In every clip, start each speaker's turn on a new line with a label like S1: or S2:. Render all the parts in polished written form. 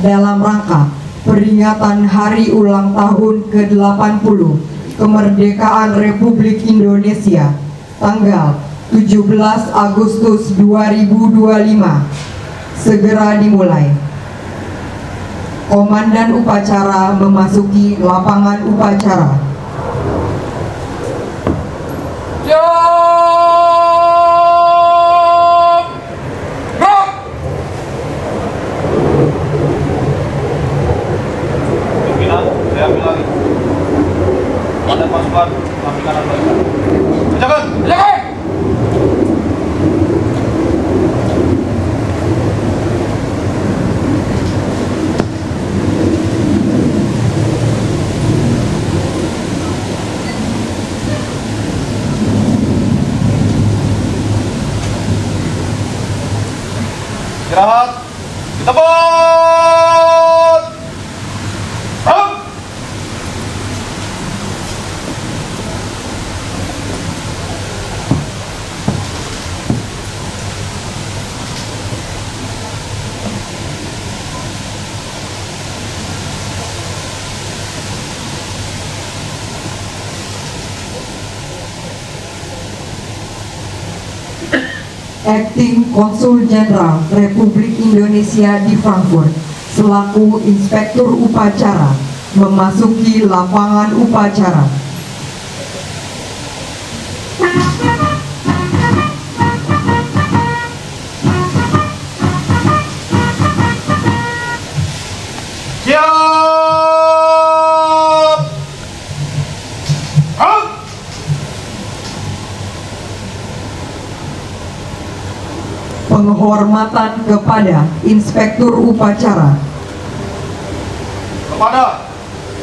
S1: dalam rangka peringatan Hari Ulang Tahun ke-80 Kemerdekaan Republik Indonesia tanggal 17 Agustus 2025 segera dimulai. Komandan upacara memasuki lapangan upacara.
S2: Saya ambil lagi. Ada pasukan kami kanan mereka. Kejagaan, kejagaan. Istirahat. Kita bot. Ram.
S1: Acting Konsul Jenderal Republik Indonesia di Frankfurt selaku Inspektur Upacara memasuki lapangan upacara.
S2: Siap. Ram.
S1: Penghormatan kepada Inspektur Upacara.
S2: Kepada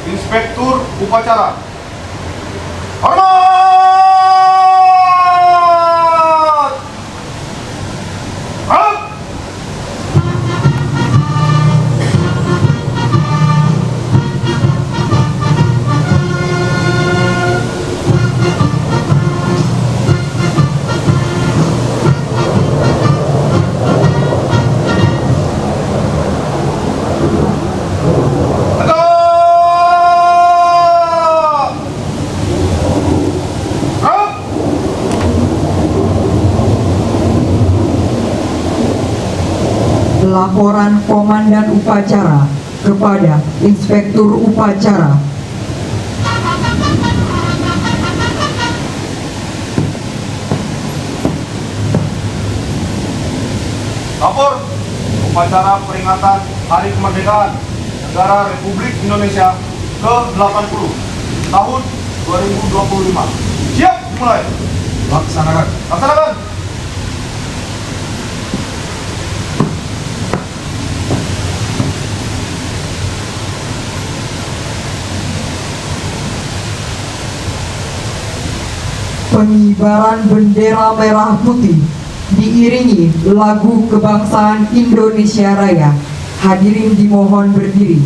S2: Inspektur Upacara. Hormat! Ram!
S1: Laporan Komandan Upacara kepada Inspektur Upacara.
S2: Lapor upacara peringatan Hari Kemerdekaan Negara Republik Indonesia ke-80 tahun 2025. Siap dimulai. Laksanakan. Laksanakan.
S1: Pengibaran bendera merah putih diiringi lagu kebangsaan Indonesia Raya. Hadirin dimohon berdiri.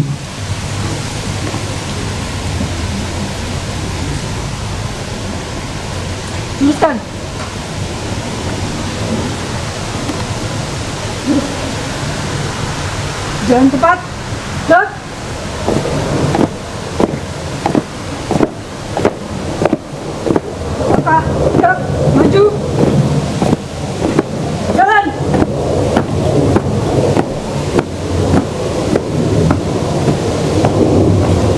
S3: Teruskan. Jalan cepat. Gerak. Langkah. Gerak. Maju. Jalan.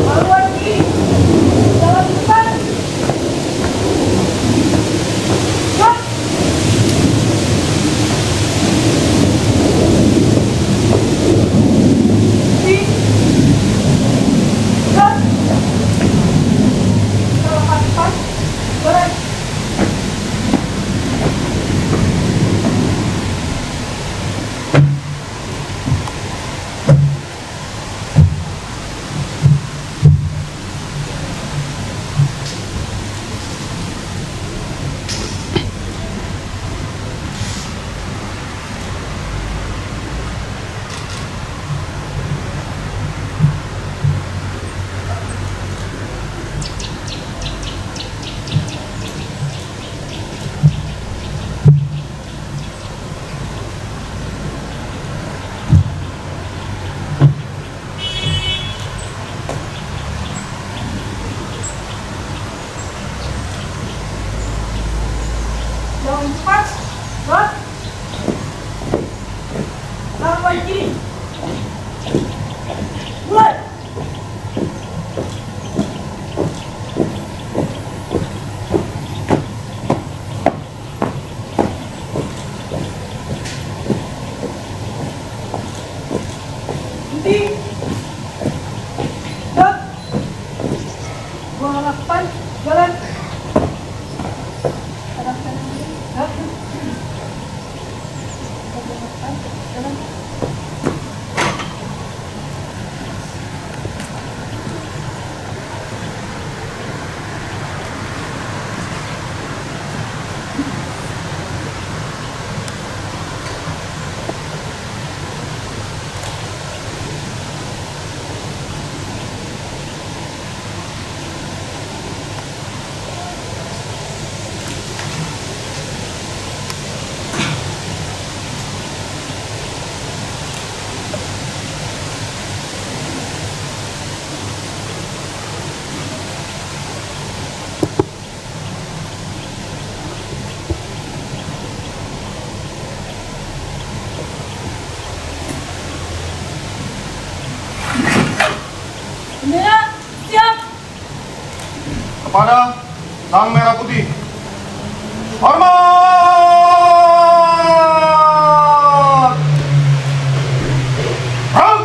S3: Lalu lagi. Jalan cepat. Gerak. Ini. Mulai. Berhenti. Stop. Gua harapan jalan. Arah kanan. Stop. Jalan. Bendera siap.
S2: Kepada Sang Merah Putih. Hormat! Rang!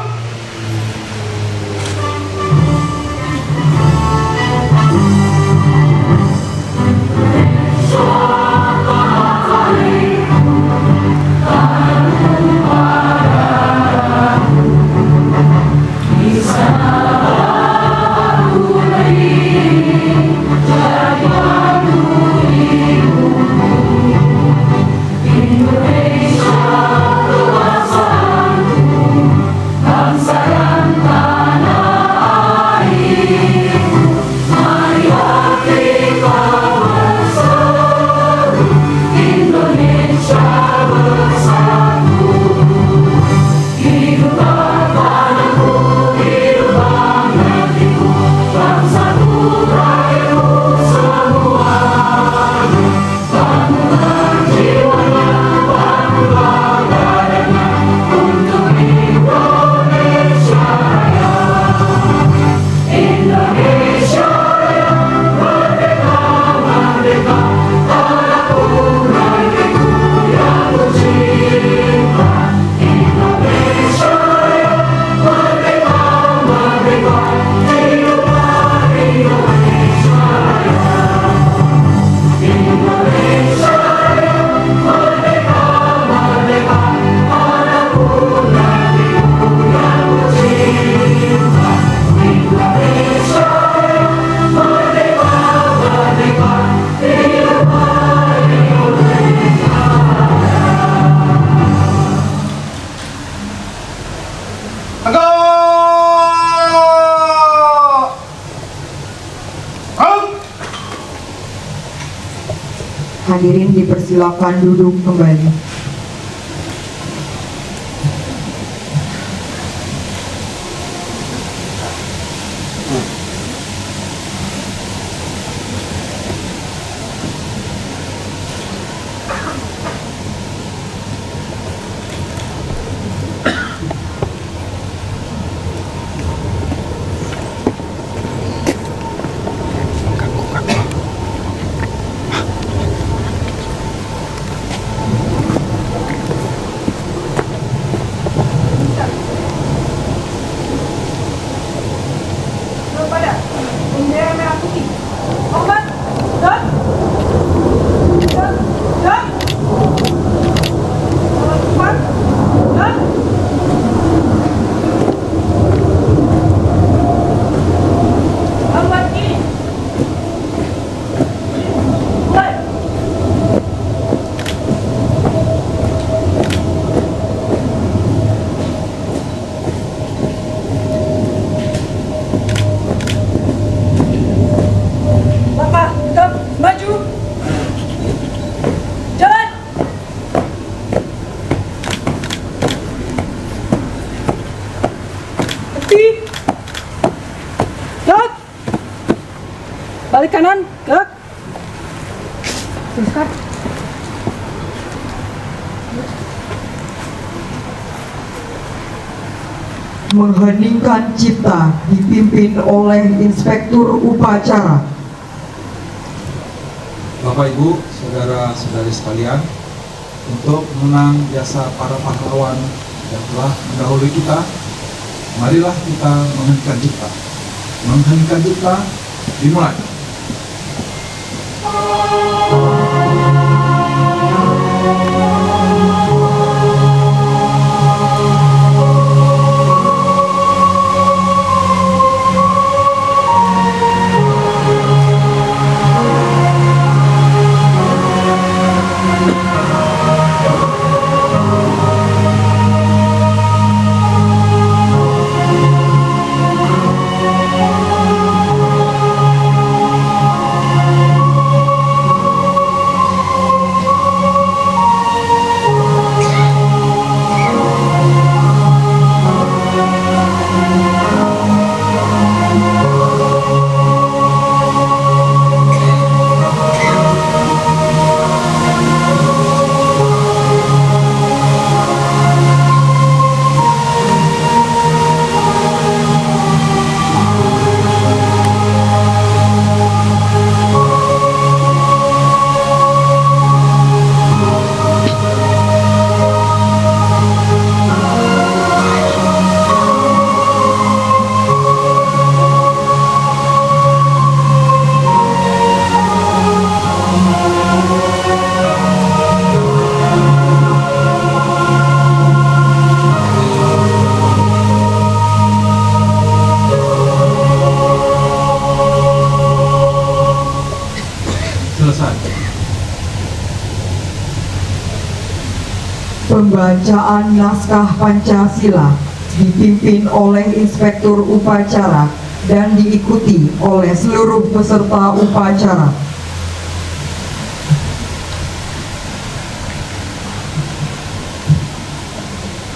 S1: Hadirin dipersilakan duduk kembali.
S3: Kepada bendera merah putih. Hormat. Stop. Stop. Stop. Jalan cepat. Stop. Lambat kiri. Mulai. Langkah tetap maju. Jalan. Berhenti. Gerak. Balik kanan. Gerak. Teruskan.
S1: mengheningkan cipta dipimpin oleh Inspektur Upacara.
S4: Bapak Ibu, saudara-saudari sekalian, untuk mengenang jasa para pahlawan yang telah mendahului kita, marilah kita mengheningkan cipta. Mengheningkan cipta dimulai. Selesai.
S1: Pembacaan naskah Pancasila dipimpin oleh Inspektur Upacara dan diikuti oleh seluruh peserta upacara.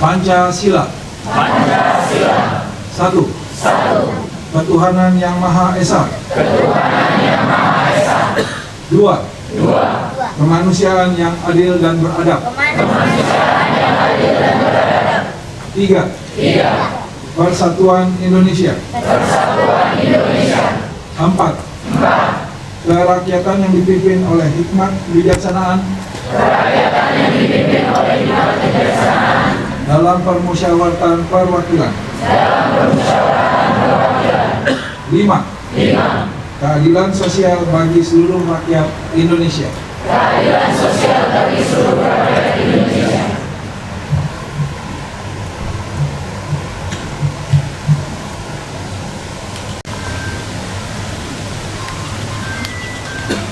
S4: Pancasila.
S5: Pancasila.
S4: 1. Ketuhanan Yang Maha Esa. 2. Kemanusiaan yang adil dan beradab. 3. Persatuan Indonesia. 4. Kerakyatan yang dipimpin oleh hikmat kebijaksanaan. Dalam permusyawaratan perwakilan. 5. Keadilan sosial bagi seluruh rakyat Indonesia.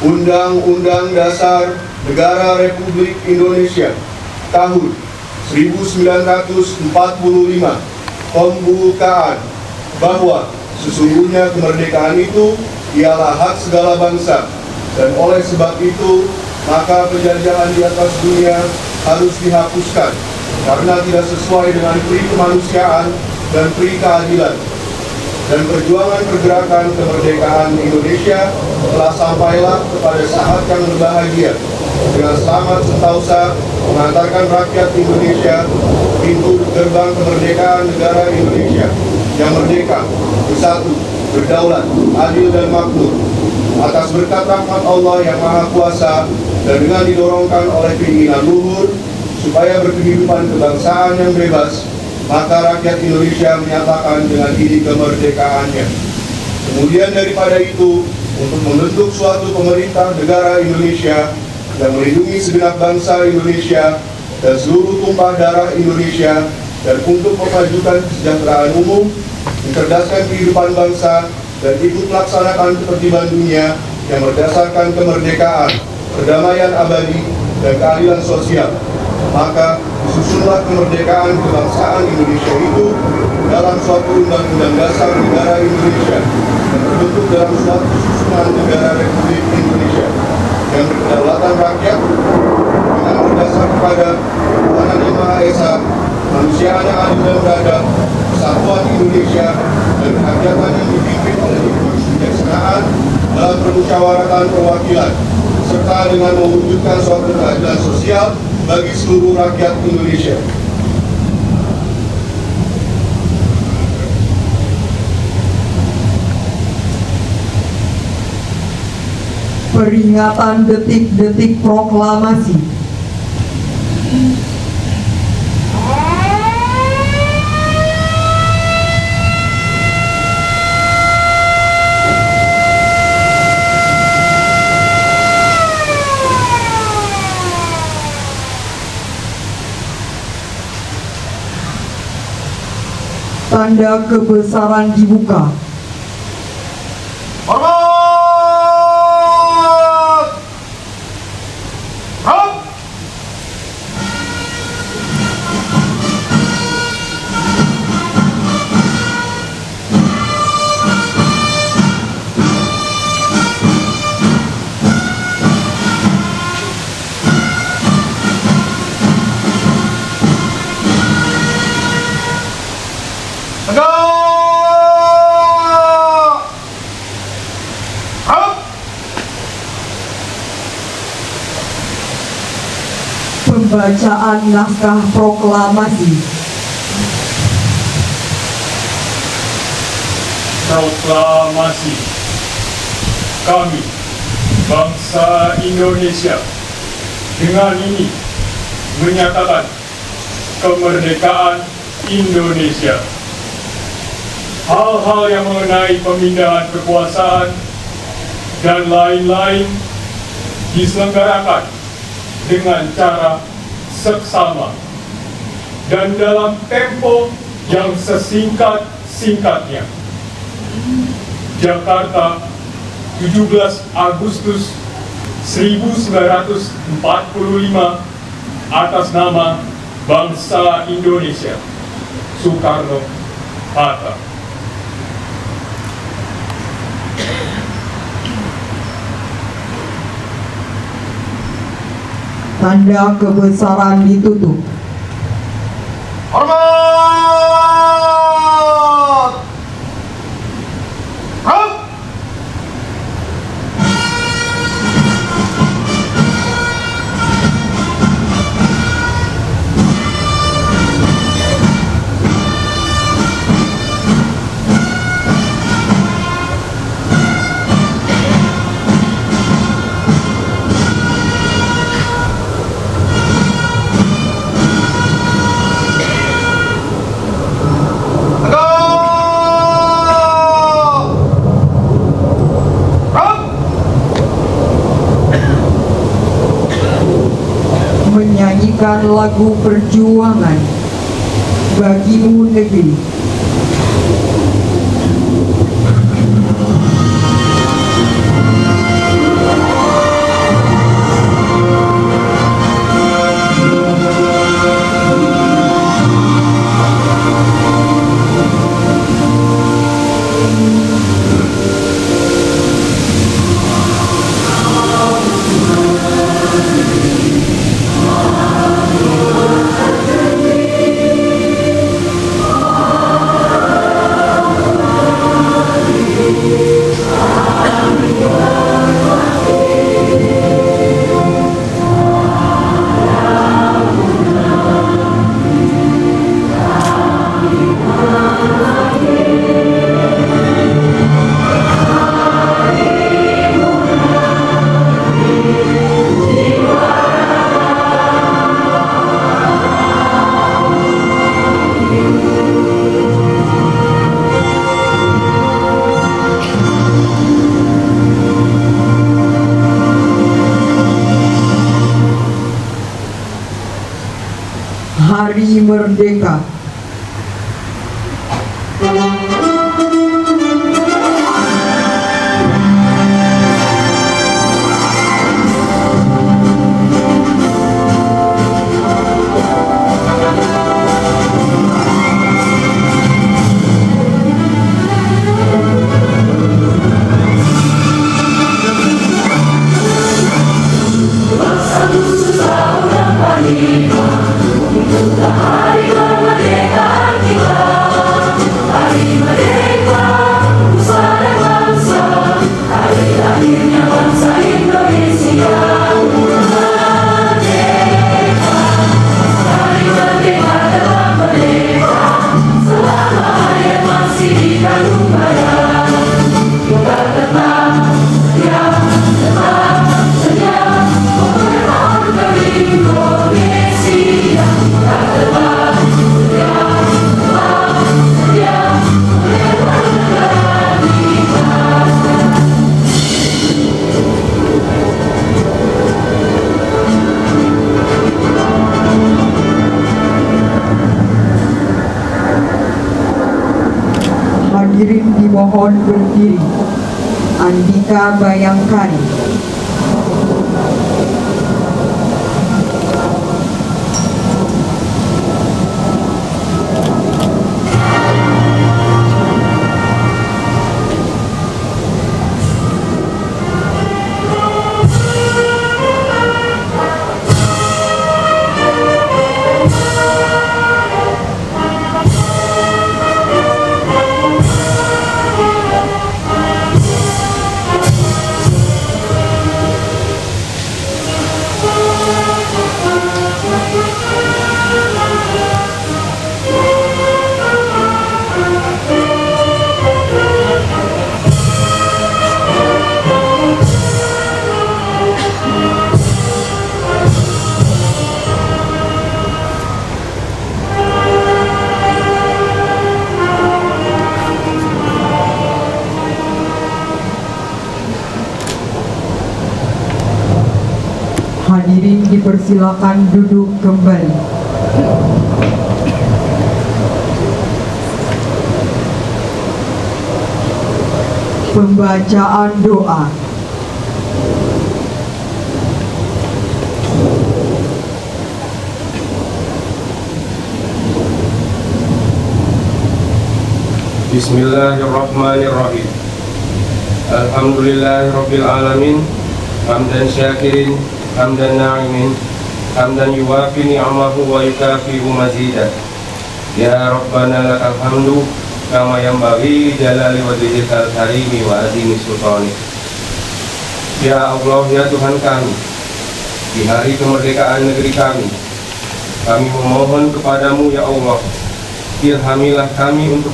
S2: Undang-Undang Dasar Negara Republik Indonesia tahun 1945 pembukaan bahwa sesungguhnya kemerdekaan itu ialah hak segala bangsa, dan oleh sebab itu maka penjajahan di atas dunia harus dihapuskan karena tidak sesuai dengan pri kemanusiaan dan pri keadilan. Dan perjuangan pergerakan kemerdekaan Indonesia telah sampailah kepada saat yang berbahagia dengan selamat sentausa mengantarkan rakyat Indonesia pintu gerbang kemerdekaan negara Indonesia yang merdeka, bersatu, berdaulat, adil dan makmur. Atas berkat rahmat Allah yang Maha Kuasa dan dengan didorongkan oleh keinginan luhur supaya berkehidupan kebangsaan yang bebas, maka rakyat Indonesia menyatakan dengan ini kemerdekaannya. Kemudian daripada itu, untuk membentuk suatu pemerintah negara Indonesia yang melindungi segenap bangsa Indonesia dan seluruh tumpah darah Indonesia, dan untuk memajukan kesejahteraan umum, mencerdaskan kehidupan bangsa, dan ikut melaksanakan ketertiban dunia yang berdasarkan kemerdekaan, perdamaian abadi, dan keadilan sosial. Maka disusunlah kemerdekaan kebangsaan Indonesia itu dalam suatu undang-undang dasar negara Indonesia yang terbentuk dalam suatu susunan negara Republik Indonesia yang berkedaulatan rakyat dengan berdasar kepada ketuhanan Yang Maha Esa, kemanusiaan yang adil dan beradab, persatuan Indonesia, dan kerakyatan yang dipimpin oleh hikmat kebijaksanaan dalam permusyawaratan perwakilan, serta dengan mewujudkan suatu keadilan sosial bagi seluruh rakyat Indonesia.
S1: Peringatan detik-detik proklamasi. Tanda kebesaran dibuka.
S2: Hormat! Rap! Tegak! Rap!
S1: Pembacaan naskah proklamasi.
S5: Proklamasi. Kami, bangsa Indonesia, dengan ini menyatakan kemerdekaan Indonesia. Hal-hal yang mengenai pemindahan kekuasaan dan lain-lain diselenggarakan dengan cara seksama dan dalam tempo yang sesingkat-singkatnya. Jakarta, 17 Agustus 1945, atas nama bangsa Indonesia. Soekarno-Hatta.
S1: Tanda kebesaran ditutup.
S2: Hormat! Rap!
S1: Menyanyikan lagu perjuangan bagimu negeri. Hari Merdeka.
S6: Hari kemerdekaan kita, hari merdeka.
S1: Hadirin dimohon berdiri. Andika Bayangkari. Hadirin dipersilakan duduk kembali. Pembacaan doa.
S6: Bismillahirrahmanirrahim. Alhamdulillahirabbil alamin. Hamdan syakirin, hamdan na'imin, hamdan yuwafi ni'amahu wa yukafi'u mazidah. Ya Rabbana lakal hamdu kama yanbaghi jalali wajhikal karimi wa azimi sultanik. Ya Allah, ya Tuhan kami, di hari kemerdekaan negeri kami memohon kepadamu ya Allah, ilhamilah kami untuk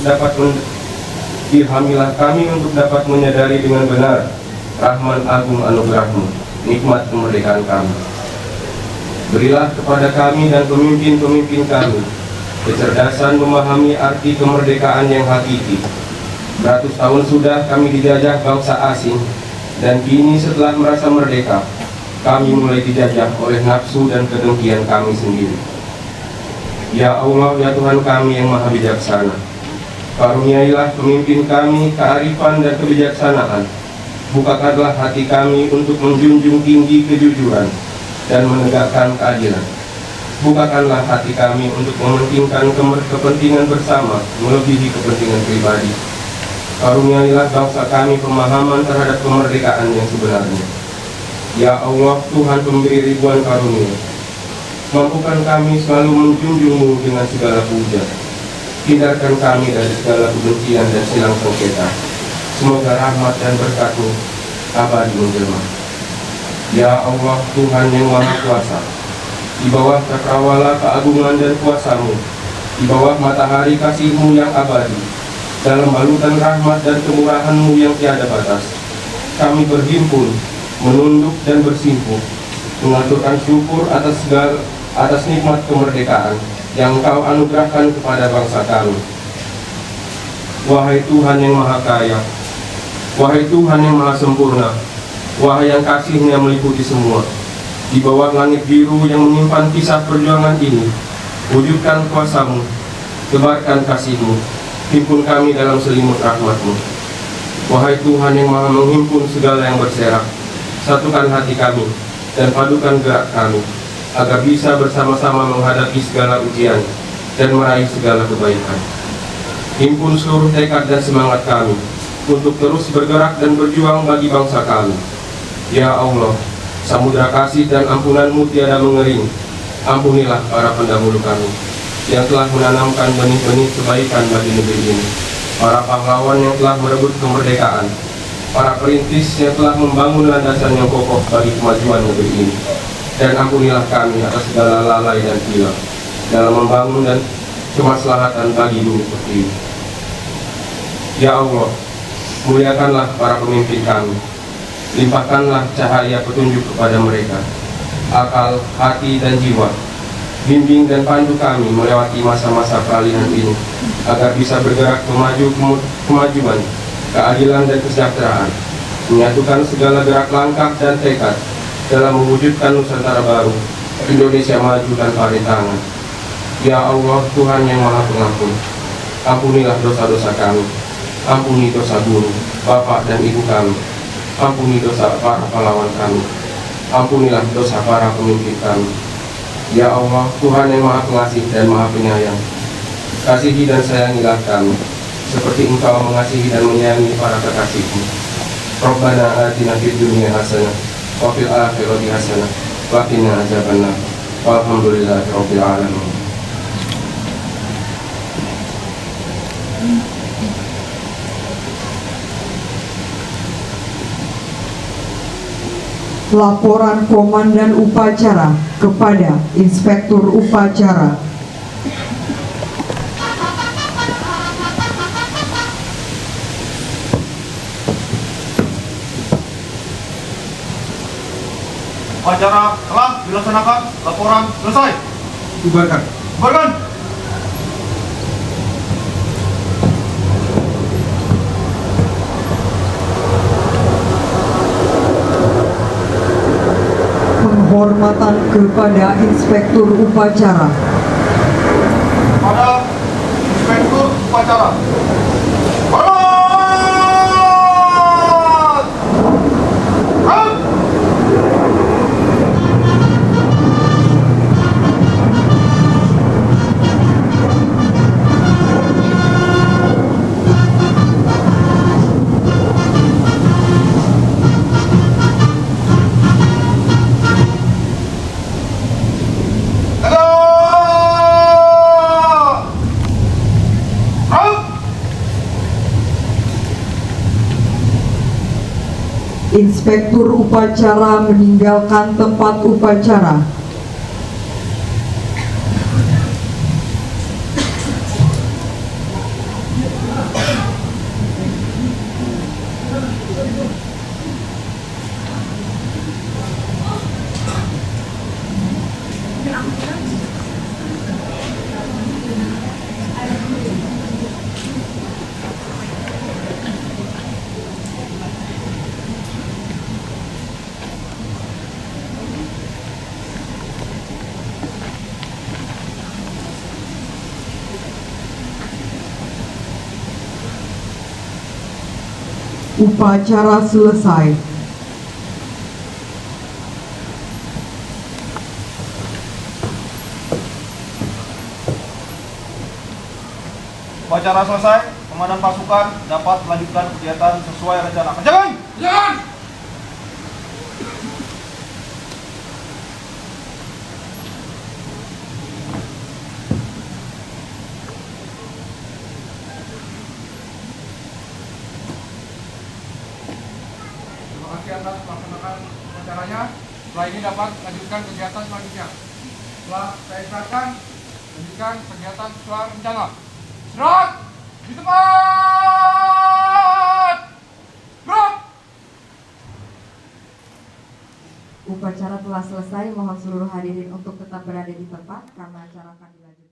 S6: dapat menyadari dengan benar rahman agung anugerahmu, nikmat kemerdekaan kami. Berilah kepada kami dan pemimpin-pemimpin kami kecerdasan memahami arti kemerdekaan yang hakiki. Beratus tahun sudah kami dijajah bangsa asing, dan kini setelah merasa merdeka, kami mulai dijajah oleh nafsu dan kedengkian kami sendiri. Ya Allah, ya Tuhan kami yang maha bijaksana, karuniailah pemimpin kami kearifan dan kebijaksanaan. Bukakanlah hati kami untuk menjunjung tinggi kejujuran dan menegakkan keadilan. Bukakanlah hati kami untuk mementingkan kepentingan bersama melebihi kepentingan pribadi. Karuniailah bangsa kami pemahaman terhadap kemerdekaan yang sebenarnya. Ya Allah, Tuhan pemberi ribuan karunia, mampukan kami selalu menjunjungmu dengan segala puja. Hindarkan kami dari segala kebencian dan silang sengketa. Semoga rahmat dan berkat-Mu abadi menjelma. Ya Allah, Tuhan yang Maha Kuasa, di bawah cakrawala keagungan dan kuasa-Mu, di bawah matahari kasih-Mu yang abadi, dalam balutan rahmat dan kemurahan-Mu yang tiada batas, kami berhimpun, menunduk dan bersimpuh, mengaturkan syukur atas nikmat kemerdekaan yang Engkau anugerahkan kepada bangsa kami. Wahai Tuhan yang Maha Kaya, wahai Tuhan yang Maha Sempurna, wahai yang kasih-Nya meliputi semua, di bawah langit biru yang menyimpan kisah perjuangan ini, wujudkan kuasa-Mu, tebarkan kasih-Mu, himpun kami dalam selimut rahmat-Mu. Wahai Tuhan yang Maha menghimpun segala yang berserak, satukan hati kami dan padukan gerak kami, agar bisa bersama-sama menghadapi segala ujian dan meraih segala kebaikan. Himpun seluruh tekad dan semangat kami untuk terus bergerak dan berjuang bagi bangsa kami. Ya Allah, samudra kasih dan ampunan-Mu tiada mengering. Ampunilah para pendahulu kami yang telah menanamkan benih-benih kebaikan bagi negeri ini, para pahlawan yang telah merebut kemerdekaan, para perintis yang telah membangun landasan yang kokoh bagi kemajuan negeri ini. Dan ampunilah kami atas segala lalai dan hilang dalam membangun dan kemaslahatan bagi bumi pertiwi. Ya Allah, muliakanlah para pemimpin kami, limpahkanlah cahaya petunjuk kepada mereka, akal, hati, dan jiwa. Bimbing dan pandu kami melewati masa-masa peralihan ini, agar bisa bergerak kemajuan, keadilan dan kesejahteraan, menyatukan segala gerak langkah dan tekad dalam mewujudkan Nusantara baru, Indonesia maju tanpa rintangan. Ya Allah, Tuhan yang Maha Pengampun, ampunilah dosa-dosa kami, Ampuni dosa guru, bapak dan ibu kami. Ampuni dosa para pahlawan kami. Ampunilah dosa para pemimpin kami. Ya Allah, Tuhan yang Maha Pengasih dan Maha Penyayang, kasihi dan sayangilah kami, seperti Engkau mengasihi dan menyayangi para kekasih-Mu. Rabbana atina fid dunya hasanah wa fil akhirati hasanah wa qina adzabannar. Walhamdulillahirabbil alamin.
S1: Laporan Komandan Upacara kepada Inspektur Upacara.
S7: Upacara telah dilaksanakan. Laporan selesai.
S4: Bubarkan.
S7: Bubarkan.
S1: Penghormatan kepada Inspektur Upacara.
S7: Pada Inspektur Upacara. Hormat! Rem!
S1: Inspektur Upacara meninggalkan tempat upacara. Upacara selesai.
S7: Upacara selesai. Komandan pasukan dapat melanjutkan kegiatan sesuai rencana. Jangan! Jangan! Terima kasih atas melaksanakan upacaranya. Setelah ini dapat melanjutkan kegiatan selanjutnya. Setelah saya serahkan, lanjutkan kegiatan sesuai rencana. Serat! Di tempat! Gerak!
S8: Upacara telah selesai. Mohon seluruh hadirin untuk tetap berada di tempat karena acara akan dilanjutkan.